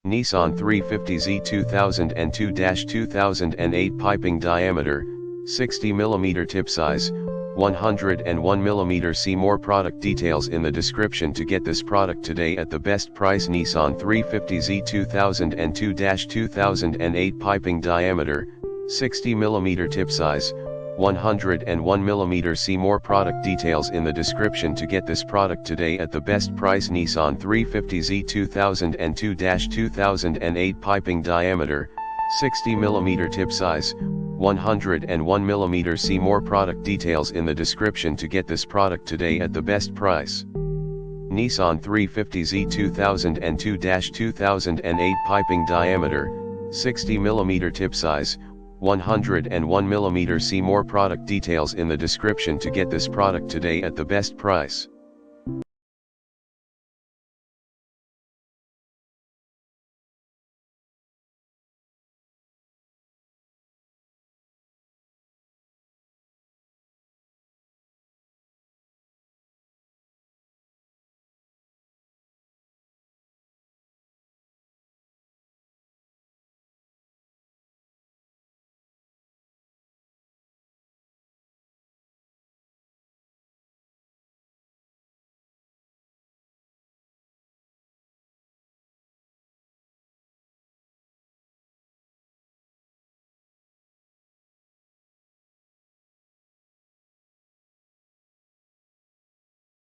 Nissan 350Z 2002-2008 piping diameter, 60mm tip size, 101mm. See more product details in the description to get this product today at the best price. Nissan 350Z 2002-2008 piping diameter, 60mm tip size, 101mm. See more product details in the description to get this product today at the best price. Nissan 350Z 2002-2008 piping diameter, 60mm tip size, 101mm. See more product details in the description to get this product today at the best price. Nissan 350Z 2002-2008 piping diameter, 60mm tip size, 101mm. See more product details in the description to get this product today at the best price.